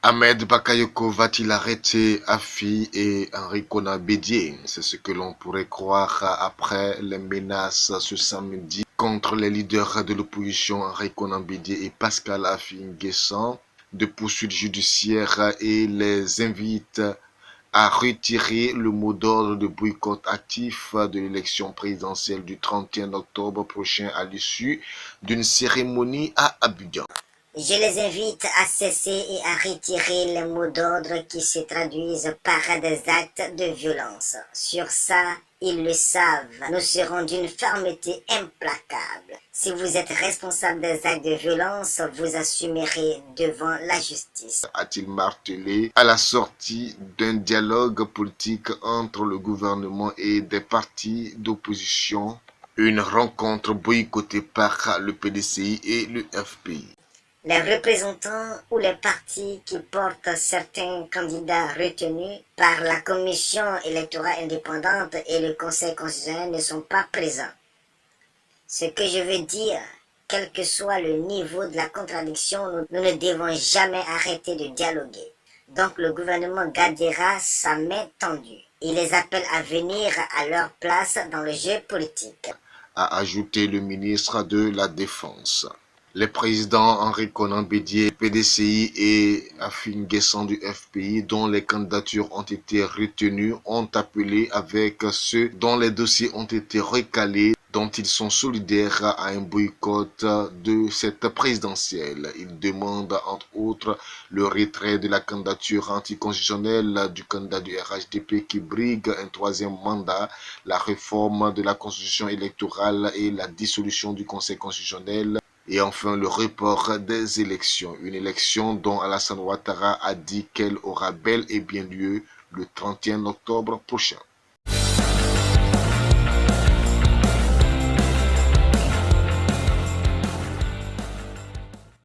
Ahmed Bakayoko va-t-il arrêter Afi et Henri Konan Bédié? C'est ce que l'on pourrait croire après les menaces ce samedi contre les leaders de l'opposition Henri Konan Bédié et Pascal Affi N'Guessan de poursuites judiciaires et les invite à retirer le mot d'ordre de boycott actif de l'élection présidentielle du 31 octobre prochain à l'issue d'une cérémonie à Abidjan. Je les invite à cesser et à retirer les mots d'ordre qui se traduisent par des actes de violence. Sur ça, ils le savent. Nous serons d'une fermeté implacable. Si vous êtes responsable des actes de violence, vous assumerez devant la justice. A-t-il martelé à la sortie d'un dialogue politique entre le gouvernement et des partis d'opposition, une rencontre boycottée par le PDCI et le FPI. Les représentants ou les partis qui portent certains candidats retenus par la Commission électorale indépendante et le Conseil constitutionnel ne sont pas présents. Ce que je veux dire, quel que soit le niveau de la contradiction, nous ne devons jamais arrêter de dialoguer. Donc le gouvernement gardera sa main tendue. Il les appelle à venir à leur place dans le jeu politique, A ajouté le ministre de la Défense. Les présidents Henri Konan Bédié, PDCI et Affi N'Guessan du FPI, dont les candidatures ont été retenues, ont appelé avec ceux dont les dossiers ont été recalés, dont ils sont solidaires à un boycott de cette présidentielle. Ils demandent entre autres le retrait de la candidature anticonstitutionnelle du candidat du RHDP qui brigue un troisième mandat, la réforme de la constitution électorale et la dissolution du Conseil constitutionnel. Et enfin, le report des élections. Une élection dont Alassane Ouattara a dit qu'elle aura bel et bien lieu le 31 octobre prochain.